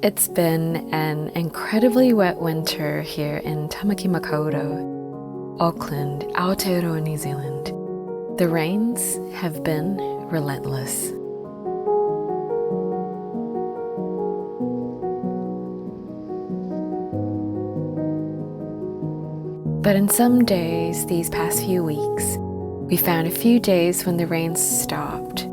It's been an incredibly wet winter here in Tamaki Makaurau, Auckland, Aotearoa, New Zealand. The rains have been relentless. But in some days, these past few weeks, we found a few days when the rains stopped.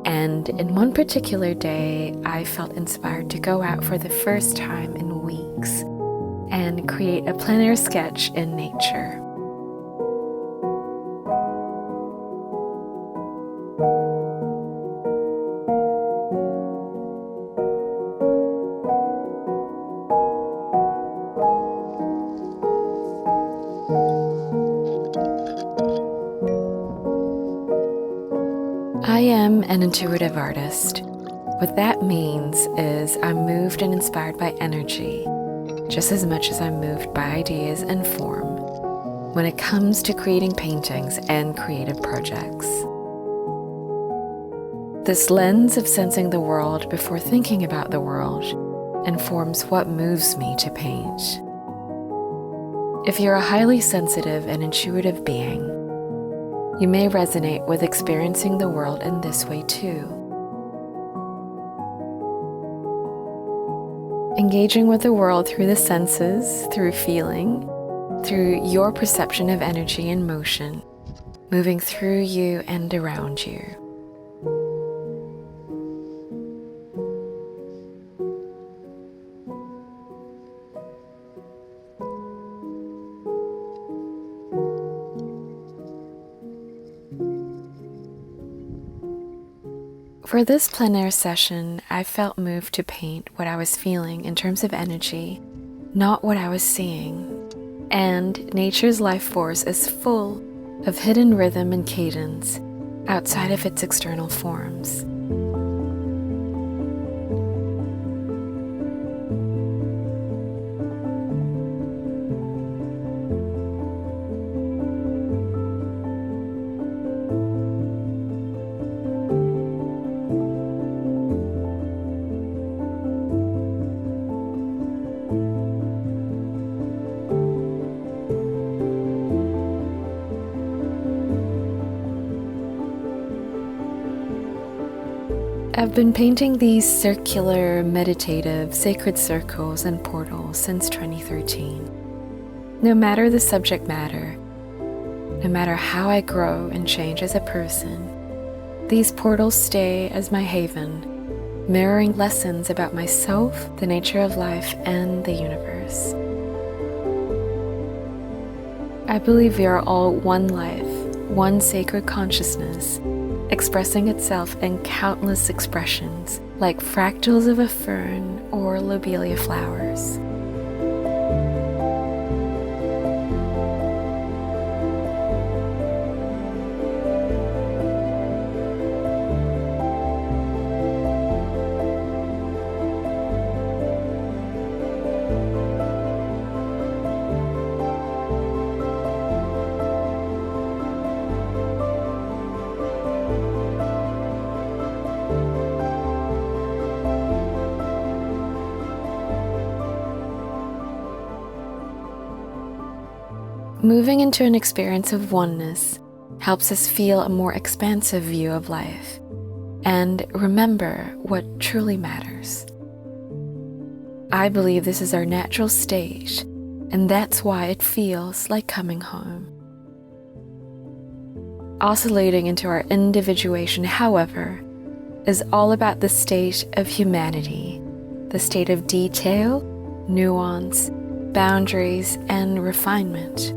And in one particular day, I felt inspired to go out for the first time in weeks and create a plenair sketch in nature. I am an intuitive artist. What that means is I'm moved and inspired by energy, just as much as I'm moved by ideas and form when it comes to creating paintings and creative projects. This lens of sensing the world before thinking about the world informs what moves me to paint. If you're a highly sensitive and intuitive being, you may resonate with experiencing the world in this way too. Engaging with the world through the senses, through feeling, through your perception of energy and motion, moving through you and around you. For this plenair session, I felt moved to paint what I was feeling in terms of energy, not what I was seeing. And nature's life force is full of hidden rhythm and cadence outside of its external forms. I've been painting these circular, meditative, sacred circles and portals since 2013. No matter the subject matter, no matter how I grow and change as a person, these portals stay as my haven, mirroring lessons about myself, the nature of life, and the universe. I believe we are all one life, one sacred consciousness, expressing itself in countless expressions, like fractals of a fern or lobelia flowers. Moving into an experience of oneness helps us feel a more expansive view of life and remember what truly matters. I believe this is our natural state, and that's why it feels like coming home. Oscillating into our individuation, however, is all about the state of humanity, the state of detail, nuance, boundaries, and refinement.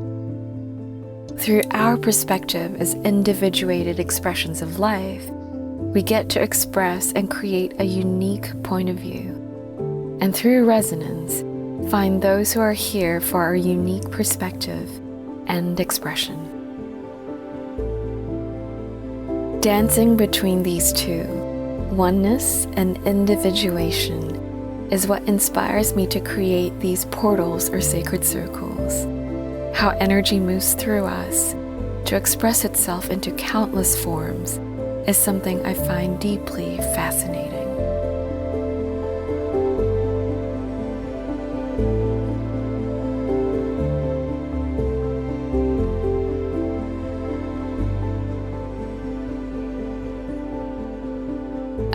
Through our perspective as individuated expressions of life, we get to express and create a unique point of view. And through resonance, find those who are here for our unique perspective and expression. Dancing between these two, oneness and individuation, is what inspires me to create these portals or sacred circles. How energy moves through us to express itself into countless forms is something I find deeply fascinating.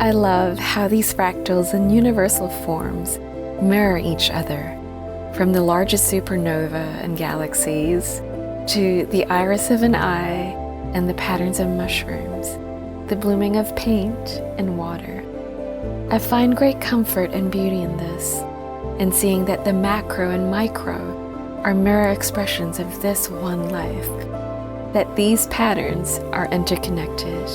I love how these fractals and universal forms mirror each other, from the largest supernova and galaxies to the iris of an eye and the patterns of mushrooms, the blooming of paint and water. I find great comfort and beauty in this, in seeing that the macro and micro are mirror expressions of this one life, that these patterns are interconnected.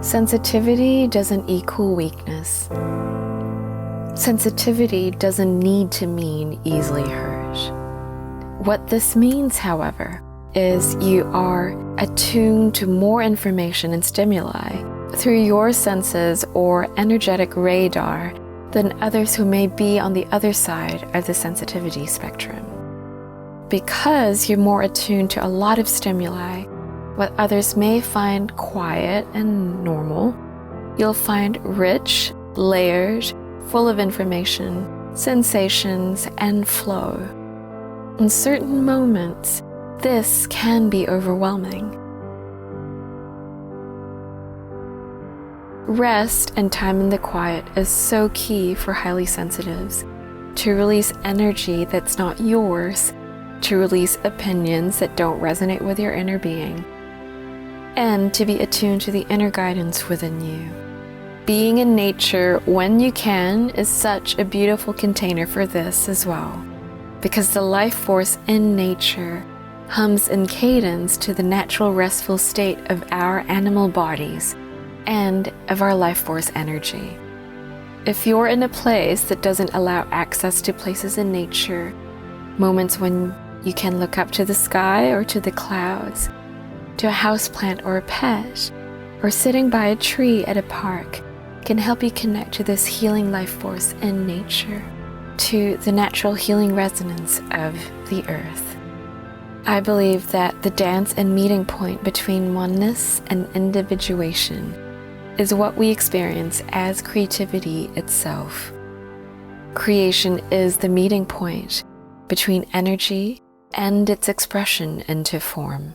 Sensitivity doesn't equal weakness. Sensitivity doesn't need to mean easily hurt. What this means, however, is you are attuned to more information and stimuli through your senses or energetic radar than others who may be on the other side of the sensitivity spectrum. Because you're more attuned to a lot of stimuli, what others may find quiet and normal, you'll find rich, layered, full of information, sensations, and flow. In certain moments, this can be overwhelming. Rest and time in the quiet is so key for highly sensitives, to release energy that's not yours, to release opinions that don't resonate with your inner being, and to be attuned to the inner guidance within you. Being in nature when you can is such a beautiful container for this as well, because the life force in nature hums in cadence to the natural restful state of our animal bodies and of our life force energy. If you're in a place that doesn't allow access to places in nature, moments when you can look up to the sky or to the clouds, to a houseplant or a pet, or sitting by a tree at a park, can help you connect to this healing life force in nature, to the natural healing resonance of the earth. I believe that the dance and meeting point between oneness and individuation is what we experience as creativity itself. Creation is the meeting point between energy and its expression into form.